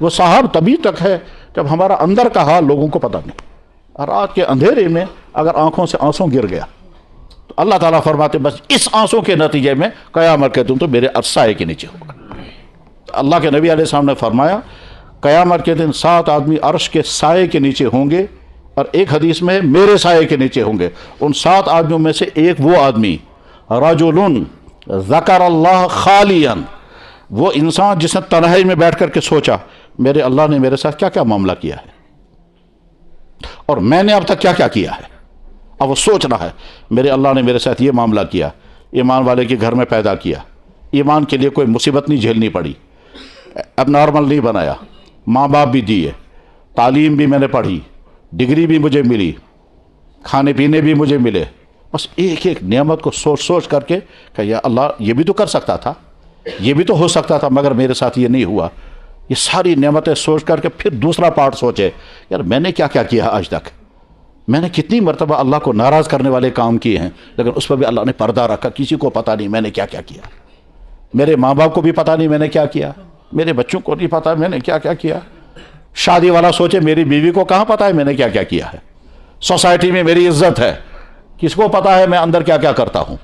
وہ صاحب تبھی تک ہے جب ہمارا اندر کا حال لوگوں کو پتہ نہیں. اور رات کے اندھیرے میں اگر آنکھوں سے آنسو گر گیا تو اللہ تعالیٰ فرماتے بس اس آنسو کے نتیجے میں قیامت کے دن تو میرے سائے کے نیچے ہوگا. اللہ کے نبی علیہ السلام نے فرمایا قیامت کے دن 7 آدمی عرش کے سائے کے نیچے ہوں گے، اور ایک حدیث میں میرے سائے کے نیچے ہوں گے. ان 7 آدمیوں میں سے ایک وہ آدمی رجل ذکر اللہ خالیا، وہ انسان جس نے تنہائی میں بیٹھ کر کے سوچا میرے اللہ نے میرے ساتھ کیا کیا معاملہ کیا ہے اور میں نے اب تک کیا کیا کیا ہے. اب وہ سوچ رہا ہے میرے اللہ نے میرے ساتھ یہ معاملہ کیا، ایمان والے کے گھر میں پیدا کیا، ایمان کے لیے کوئی مصیبت نہیں جھیلنی پڑی، اب نارمل نہیں بنایا، ماں باپ بھی دیے، تعلیم بھی میں نے پڑھی، ڈگری بھی مجھے ملی، کھانے پینے بھی مجھے ملے. بس ایک ایک نعمت کو سوچ سوچ کر کے کہ یا اللہ یہ بھی تو کر سکتا تھا، یہ بھی تو ہو سکتا تھا، مگر میرے ساتھ یہ نہیں ہوا. یہ ساری نعمتیں سوچ کر کے پھر دوسرا پارٹ سوچے یار میں نے کیا کیا کیا آج تک، میں نے کتنی مرتبہ اللہ کو ناراض کرنے والے کام کیے ہیں، لیکن اس پر بھی اللہ نے پردہ رکھا، کسی کو پتہ نہیں میں نے کیا کیا کیا. میرے ماں باپ کو بھی پتہ نہیں میں نے کیا کیا، میرے بچوں کو نہیں پتہ میں نے کیا کیا کیا. شادی والا سوچے میری بیوی کو کہاں پتہ ہے میں نے کیا کیا کیا ہے. سوسائٹی میں میری عزت ہے، کس کو پتہ ہے میں اندر کیا کیا کرتا ہوں.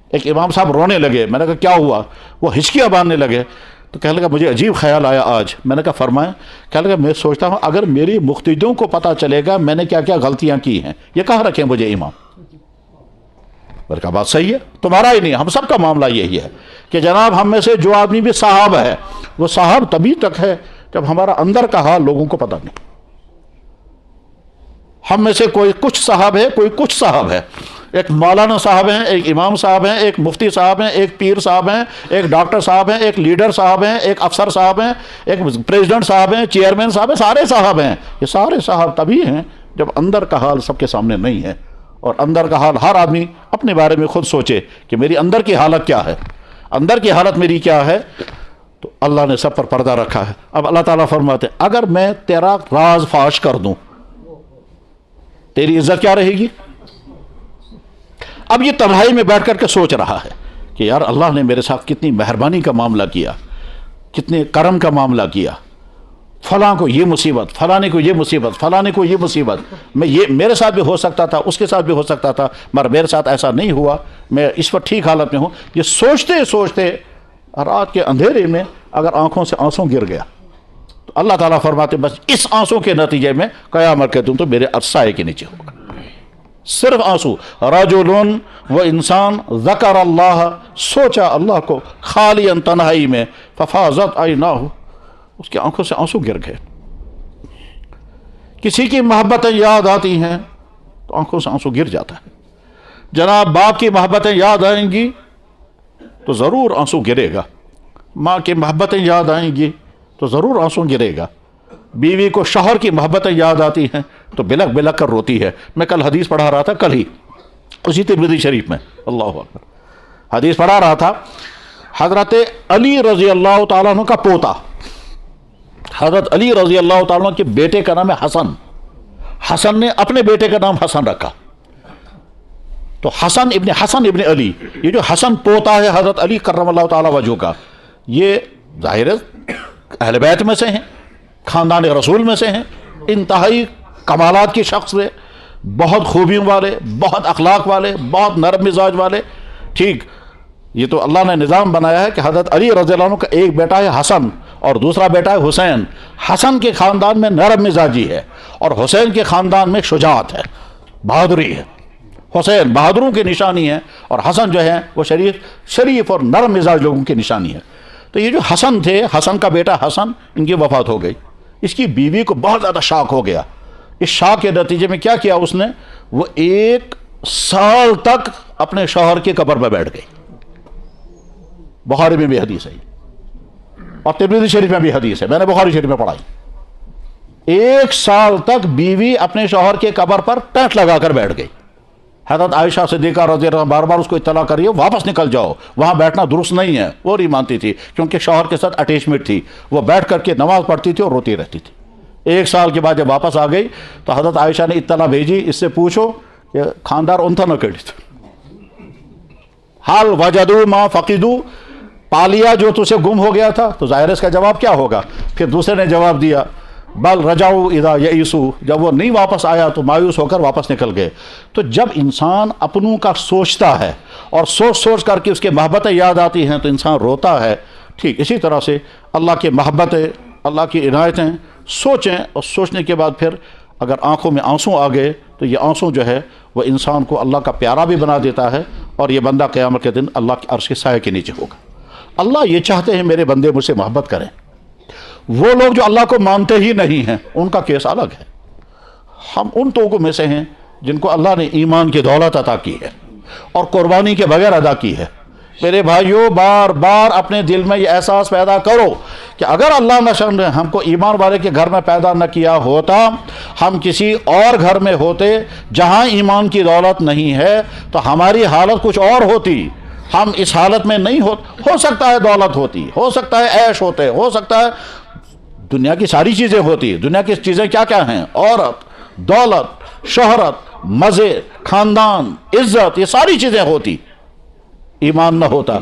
ایک امام صاحب رونے لگے، میں نے کہا کیا ہوا؟ وہ ہچکیاں باندھنے لگے. تو کہنے لگا مجھے عجیب خیال آیا آج. میں نے کہا فرمائیں. کہنے لگا میں سوچتا ہوں اگر میری مقتدیوں کو پتہ چلے گا میں نے کیا کیا غلطیاں کی ہیں یہ کہاں رکھیں مجھے امام. میں نے کہا بات صحیح ہے، تمہارا ہی نہیں ہم سب کا معاملہ یہی ہے کہ جناب ہم میں سے جو آدمی بھی صاحب ہے وہ صاحب تبھی تک ہے جب ہمارا اندر کا حال لوگوں کو پتہ نہیں. ہم میں سے کوئی کچھ صاحب ہے، کوئی کچھ صاحب ہے. ایک مولانا صاحب ہیں، ایک امام صاحب ہیں، ایک مفتی صاحب ہیں، ایک پیر صاحب ہیں، ایک ڈاکٹر صاحب ہیں، ایک لیڈر صاحب ہیں، ایک افسر صاحب ہیں، ایک پریزیڈنٹ صاحب ہیں، چیئرمین صاحب ہیں، سارے صاحب ہیں. یہ سارے صاحب تبھی ہیں جب اندر کا حال سب کے سامنے نہیں ہے. اور اندر کا حال ہر آدمی اپنے بارے میں خود سوچے کہ میری اندر کی حالت کیا ہے، اندر کی حالت میری کیا ہے. تو اللہ نے سب پر پردہ رکھا ہے. اب اللہ تعالیٰ فرماتے ہیں اگر میں تیرا راز فاش کر دوں تیری عزت کیا رہے گی. اب یہ تنہائی میں بیٹھ کر کے سوچ رہا ہے کہ یار اللہ نے میرے ساتھ کتنی مہربانی کا معاملہ کیا، کتنے کرم کا معاملہ کیا. فلاں کو یہ مصیبت، فلانے کو یہ مصیبت، فلانے کو یہ مصیبت، میں یہ میرے ساتھ بھی ہو سکتا تھا، اس کے ساتھ بھی ہو سکتا تھا، مگر میرے ساتھ ایسا نہیں ہوا، میں اس وقت ٹھیک حالت میں ہوں. یہ سوچتے سوچتے رات کے اندھیرے میں اگر آنکھوں سے آنسو گر گیا تو اللہ تعالیٰ فرماتے بس اس آنسو کے نتیجے میں قیامت کے دن تو میرے سائے کے نیچے ہوگا. صرف آنسو. رجل، وہ انسان ذکر اللہ، سوچا اللہ کو، خالیا تنہائی میں، ففاضت عیناہ، اس کی آنکھوں سے آنسو گر گئے. کسی کی محبتیں یاد آتی ہیں تو آنکھوں سے آنسو گر جاتا ہے. جناب باپ کی محبتیں یاد آئیں گی تو ضرور آنسو گرے گا، ماں کی محبتیں یاد آئیں گی تو ضرور آنسو گرے گا. بیوی کو شوہر کی محبتیں یاد آتی ہیں تو بلک بلک کر روتی ہے. میں کل حدیث پڑھا رہا تھا، کل ہی اسی ترمذی شریف میں، اللہ اکبر، حدیث پڑھا رہا تھا. حضرت علی رضی اللہ تعالیٰ عنہ کا پوتا، حضرت علی رضی اللہ تعالیٰ عنہ کے بیٹے کا نام ہے حسن. حسن نے اپنے بیٹے کا نام حسن رکھا. تو حسن ابن علی، یہ جو حسن پوتا ہے حضرت علی کرم اللہ تعالیٰ وجہہ کا، یہ ظاہر اہل بیت میں سے ہیں، خاندان رسول میں سے ہیں، انتہائی کمالات کی شخص ہے، بہت خوبیوں والے، بہت اخلاق والے، بہت نرم مزاج والے. ٹھیک، یہ تو اللہ نے نظام بنایا ہے کہ حضرت علی رضی اللہ عنہ کا ایک بیٹا ہے حسن اور دوسرا بیٹا ہے حسین. حسن کے خاندان میں نرم مزاجی ہے اور حسین کے خاندان میں شجاعت ہے، بہادری ہے. حسین بہادروں کی نشانی ہے اور حسن جو ہے وہ شریف اور نرم مزاج لوگوں کی نشانی ہے. تو یہ جو حسن تھے، حسن کا بیٹا حسن، ان کی وفات ہو گئی. اس کی بیوی کو بہت زیادہ شاک ہو گیا. اس شاک کے نتیجے میں کیا کیا اس نے، وہ 1 سال تک اپنے شوہر کی قبر پر بیٹھ گئی. بخاری میں بھی حدیث ہے اور ترمذی شریف میں بھی حدیث ہے، میں نے بخاری شریف میں پڑھائی. 1 سال تک بیوی اپنے شوہر کے قبر پر ٹینٹ لگا کر بیٹھ گئی. حضرت عائشہ صدیقہ رضی اللہ عنہا بار بار اس کو اطلاع کریے واپس نکل جاؤ، وہاں بیٹھنا درست نہیں ہے. وہ نہیں مانتی تھی کیونکہ شوہر کے ساتھ اٹیچمنٹ تھی. وہ بیٹھ کر کے نماز پڑھتی تھی اور روتی رہتی تھی. 1 سال کے بعد جب واپس آ گئی تو حضرت عائشہ نے اطلاع بھیجی، اس سے پوچھو کہ خاندار انتھا نہ کڑی حال وجدوا ما فقدوا، پا لیا جو تجھے گم ہو گیا تھا، تو ظاہر اس کا جواب کیا ہوگا؟ پھر دوسرے نے جواب دیا بل رجعوا اذا یئسوا، جب وہ نہیں واپس آیا تو مایوس ہو کر واپس نکل گئے۔ تو جب انسان اپنوں کا سوچتا ہے اور سوچ سوچ کر کے اس کے محبتیں یاد آتی ہیں تو انسان روتا ہے، ٹھیک اسی طرح سے اللہ کی محبتیں، اللہ کی عنایتیں سوچیں، اور سوچنے کے بعد پھر اگر آنکھوں میں آنسو آ گئے تو یہ آنسو جو ہے وہ انسان کو اللہ کا پیارا بھی بنا دیتا ہے، اور یہ بندہ قیامت کے دن اللہ کے عرش کے سائے کے نیچے ہوگا۔ اللہ یہ چاہتے ہیں میرے بندے مجھ سے محبت کریں۔ وہ لوگ جو اللہ کو مانتے ہی نہیں ہیں ان کا کیس الگ ہے۔ ہم ان لوگوں میں سے ہیں جن کو اللہ نے ایمان کی دولت عطا کی ہے اور قربانی کے بغیر ادا کی ہے۔ میرے بھائیوں، بار بار اپنے دل میں یہ احساس پیدا کرو کہ اگر اللہ نہ ہم کو ایمان والے کے گھر میں پیدا نہ کیا ہوتا، ہم کسی اور گھر میں ہوتے جہاں ایمان کی دولت نہیں ہے، تو ہماری حالت کچھ اور ہوتی۔ ہم اس حالت میں نہیں ہو سکتا ہے دولت ہوتی، ہو سکتا ہے عیش ہوتے، ہو سکتا ہے دنیا کی ساری چیزیں ہوتی۔ دنیا کی چیزیں کیا کیا ہیں؟ عورت، دولت، شہرت، مزے، خاندان، عزت، یہ ساری چیزیں ہوتی۔ ایمان نہ ہوتا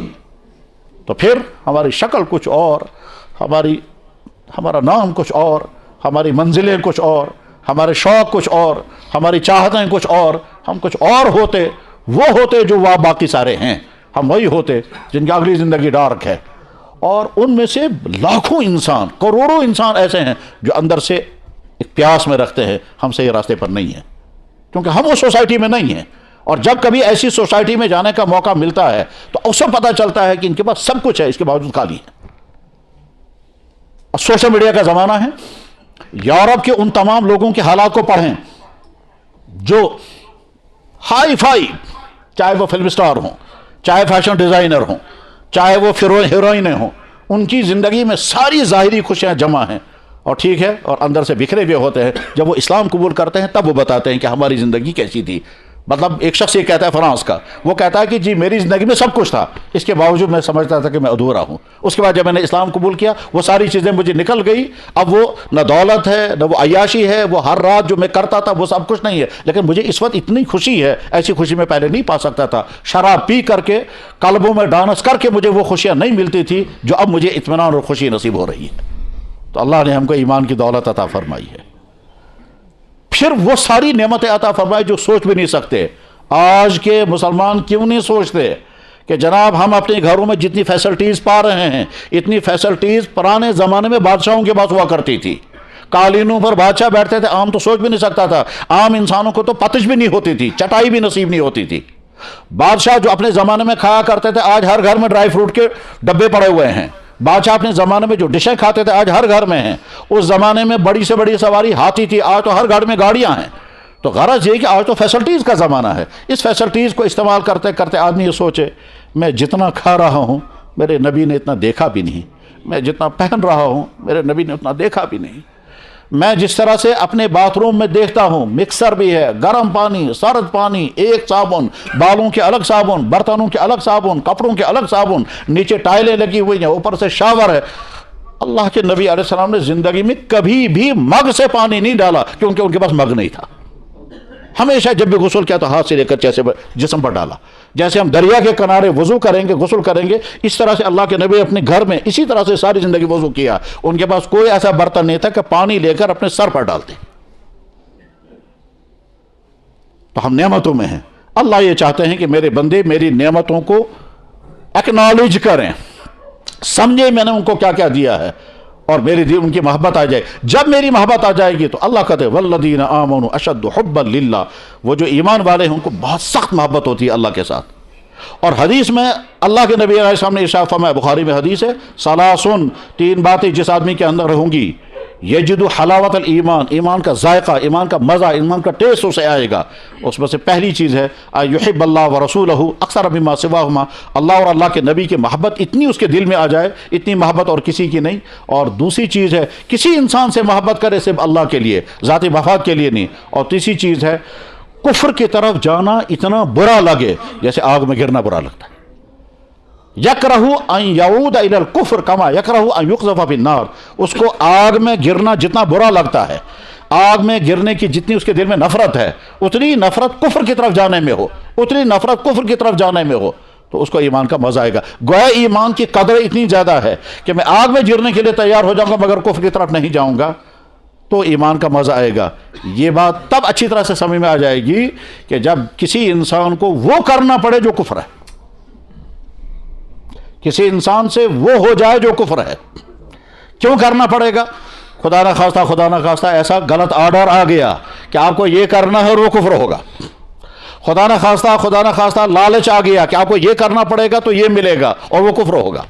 تو پھر ہماری شکل کچھ اور، ہمارا نام کچھ اور، ہماری منزلیں کچھ اور، ہمارے شوق کچھ اور، ہماری چاہتیں کچھ اور، ہم کچھ اور ہوتے۔ وہ ہوتے جو باقی سارے ہیں، ہم وہی ہوتے جن کی اگلی زندگی ڈارک ہے۔ اور ان میں سے لاکھوں انسان، کروڑوں انسان ایسے ہیں جو اندر سے ایک پیاس میں رکھتے ہیں ہم صحیح راستے پر نہیں ہیں، کیونکہ ہم اس سوسائٹی میں نہیں ہیں۔ اور جب کبھی ایسی سوسائٹی میں جانے کا موقع ملتا ہے تو اسے پتہ چلتا ہے کہ ان کے پاس سب کچھ ہے، اس کے باوجود خالی ہے۔ اور سوشل میڈیا کا زمانہ ہے۔ یورپ کے ان تمام لوگوں کے حالات کو پڑھیں جو ہائی فائی، چاہے وہ فلم سٹار ہوں، چاہے فیشن ڈیزائنر ہوں، چاہے وہ ہیروئنیں ہوں، ان کی زندگی میں ساری ظاہری خوشیاں جمع ہیں، اور ٹھیک ہے، اور اندر سے بکھرے ہوئے ہوتے ہیں۔ جب وہ اسلام قبول کرتے ہیں تب وہ بتاتے ہیں کہ ہماری زندگی کیسی تھی۔ مطلب ایک شخص یہ کہتا ہے فرانس کا، وہ کہتا ہے کہ جی میری زندگی میں سب کچھ تھا، اس کے باوجود میں سمجھتا تھا کہ میں ادھورا ہوں۔ اس کے بعد جب میں نے اسلام قبول کیا وہ ساری چیزیں مجھے نکل گئی، اب وہ نہ دولت ہے نہ وہ عیاشی ہے، وہ ہر رات جو میں کرتا تھا وہ سب کچھ نہیں ہے، لیکن مجھے اس وقت اتنی خوشی ہے، ایسی خوشی میں پہلے نہیں پا سکتا تھا۔ شراب پی کر کے، کلبوں میں ڈانس کر کے مجھے وہ خوشیاں نہیں ملتی تھی جو اب مجھے اطمینان اور خوشی نصیب ہو رہی ہے۔ تو اللہ نے ہم کو ایمان کی دولت عطا فرمائی ہے، پھر وہ ساری نعمتیں عطا فرمائی جو سوچ بھی نہیں سکتے۔ آج کے مسلمان کیوں نہیں سوچتے کہ جناب ہم اپنے گھروں میں جتنی فیسلٹیز پا رہے ہیں، اتنی فیسلٹیز پرانے زمانے میں بادشاہوں کے پاس ہوا کرتی تھی۔ قالینوں پر بادشاہ بیٹھتے تھے، عام تو سوچ بھی نہیں سکتا تھا، عام انسانوں کو تو پتش بھی نہیں ہوتی تھی، چٹائی بھی نصیب نہیں ہوتی تھی۔ بادشاہ جو اپنے زمانے میں کھایا کرتے تھے آج ہر گھر میں ڈرائی فروٹ کے ڈبے پڑے ہوئے ہیں۔ بادشاہ اپنے زمانے میں جو ڈشیں کھاتے تھے آج ہر گھر میں ہیں۔ اس زمانے میں بڑی سے بڑی سواری ہاتھی تھی، آج تو ہر گھر میں گاڑیاں ہیں۔ تو غرض یہ کہ آج تو فیسلٹیز کا زمانہ ہے۔ اس فیسلٹیز کو استعمال کرتے کرتے آدمی یہ سوچے میں جتنا کھا رہا ہوں میرے نبی نے اتنا دیکھا بھی نہیں، میں جتنا پہن رہا ہوں میرے نبی نے اتنا دیکھا بھی نہیں، میں جس طرح سے اپنے باتھ روم میں دیکھتا ہوں مکسر بھی ہے، گرم پانی، سرد پانی، ایک صابن، بالوں کے الگ صابن، برتنوں کے الگ صابن، کپڑوں کے الگ صابن، نیچے ٹائلیں لگی ہوئی ہیں، اوپر سے شاور ہے۔ اللہ کے نبی علیہ السلام نے زندگی میں کبھی بھی مگ سے پانی نہیں ڈالا کیونکہ ان کے پاس مگ نہیں تھا۔ ہمیشہ جب بھی غسل کیا تو ہاتھ سے لے کر جسم پر ڈالا۔ جیسے ہم دریا کے کنارے وضو کریں گے، غسل کریں گے، اس طرح سے اللہ کے نبی اپنے گھر میں اسی طرح سے ساری زندگی وضو کیا۔ ان کے پاس کوئی ایسا برتن نہیں تھا کہ پانی لے کر اپنے سر پر ڈالتے۔ تو ہم نعمتوں میں ہیں۔ اللہ یہ چاہتے ہیں کہ میرے بندے میری نعمتوں کو ایکنالج کریں، سمجھے میں نے ان کو کیا کیا دیا ہے، اور میری ان کی محبت آ جائے۔ جب میری محبت آ جائے گی تو اللہ کہتے ہیں والذین آمنوا اشد حبا للہ، وہ جو ایمان والے ہیں ان کو بہت سخت محبت ہوتی ہے اللہ کے ساتھ۔ اور حدیث میں اللہ کے نبی علیہ السلام نے ارشاد فرمایا، بخاری میں حدیث ہے، ثلاثن، تین باتیں جس آدمی کے اندر ہوں گی، یجد حلاوت الایمان، ایمان کا ذائقہ، ایمان کا مزہ، ایمان کا ٹیسٹ اسے آئے گا۔ اس میں سے پہلی چیز ہے یحب اللہ ورسولہ اکثر مما سواہما، اللہ اور اللہ کے نبی کی محبت اتنی اس کے دل میں آ جائے، اتنی محبت اور کسی کی نہیں۔ اور دوسری چیز ہے کسی انسان سے محبت کرے صرف اللہ کے لیے، ذاتی مفاد کے لیے نہیں۔ اور تیسری چیز ہے کفر کی طرف جانا اتنا برا لگے جیسے آگ میں گرنا برا لگتا ہے۔ یکرہ ان یعود الی الکفر کما یکرہ ان یقذف فی النار، اس کو آگ میں گرنا جتنا برا لگتا ہے، آگ میں گرنے کی جتنی اس کے دل میں نفرت ہے، اتنی نفرت کفر کی طرف جانے میں ہو، اتنی نفرت کفر کی طرف جانے میں ہو۔ تو اس کو ایمان کا مزہ آئے گا. گویا ایمان کی قدر اتنی زیادہ ہے کہ میں آگ میں گرنے کے لیے تیار ہو جاؤں گا مگر کفر کی طرف نہیں جاؤں گا تو ایمان کا مزہ آئے گا. یہ بات تب اچھی طرح سے سمجھ میں آ جائے گی کہ جب کسی انسان کو وہ کرنا پڑے جو کفر ہے, کسی انسان سے وہ ہو جائے جو کفر ہے. کیوں کرنا پڑے گا؟ خدا نہ خواستہ ایسا غلط آرڈر آ گیا کہ آپ کو یہ کرنا ہے اور وہ کفر ہوگا. خدا نہ خواستہ لالچ آ گیا کہ آپ کو یہ کرنا پڑے گا تو یہ ملے گا اور وہ کفر ہوگا.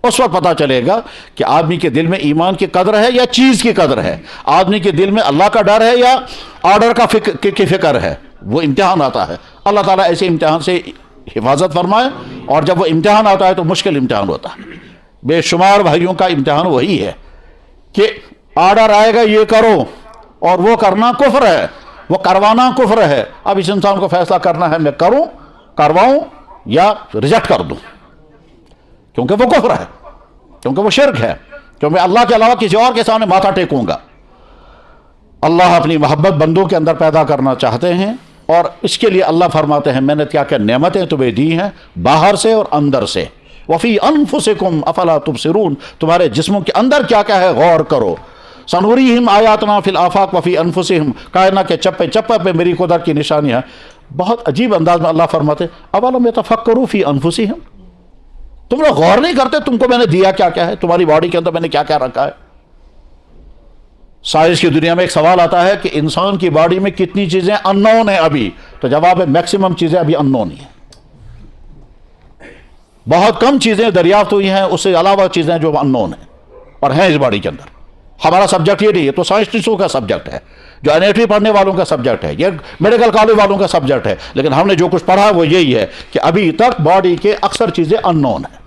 اس وقت پتہ چلے گا کہ آدمی کے دل میں ایمان کی قدر ہے یا چیز کی قدر ہے, آدمی کے دل میں اللہ کا ڈر ہے یا آرڈر کی فکر ہے. وہ امتحان آتا ہے. اللہ تعالیٰ ایسے امتحان سے حفاظت فرمائے, اور جب وہ امتحان آتا ہے تو مشکل امتحان ہوتا ہے. بے شمار بھائیوں کا امتحان وہی ہے کہ آرڈر آئے گا یہ کرو اور وہ کرنا کفر ہے, وہ کروانا کفر ہے. اب اس انسان کو فیصلہ کرنا ہے میں کرواؤں یا ریجیکٹ کر دوں, کیونکہ وہ کفر ہے, کیونکہ وہ شرک ہے, کیونکہ میں اللہ کے علاوہ کسی اور کے سامنے ماتھا ٹیکوں گا. اللہ اپنی محبت بندوں کے اندر پیدا کرنا چاہتے ہیں, اور اس کے لیے اللہ فرماتے ہیں میں نے کیا کیا نعمتیں تمہیں دی ہیں باہر سے اور اندر سے. وفی انفسکم افلا تبصرون, تمہارے جسموں کے اندر کیا کیا ہے غور کرو. سنوریہم آیاتنا فی الآفاق وفی انفسہم, کائنات کے چپے چپے پہ میری قدرت کی نشانیاں. بہت عجیب انداز میں اللہ فرماتے اولم یتفکروا فی انفسہم, تم لوگ غور نہیں کرتے تم کو میں نے دیا کیا کیا ہے, تمہاری باڈی کے اندر میں نے کیا کیا رکھا ہے. سائنس کی دنیا میں ایک سوال آتا ہے کہ انسان کی باڈی میں کتنی چیزیں ان نون ہیں ابھی, تو جواب ہے میکسیمم چیزیں ابھی ان نون ہیں. بہت کم چیزیں دریافت ہوئی ہیں, اس سے علاوہ چیزیں جو ان نون ہیں اور ہیں اس باڈی کے اندر. ہمارا سبجیکٹ یہ نہیں ہے, تو سائنسٹسٹوں کا سبجیکٹ ہے, جو انیٹمی پڑھنے والوں کا سبجیکٹ ہے, یہ میڈیکل کالج والوں کا سبجیکٹ ہے. لیکن ہم نے جو کچھ پڑھا وہ یہی ہے کہ ابھی تک باڈی کے اکثر چیزیں ان نون ہیں.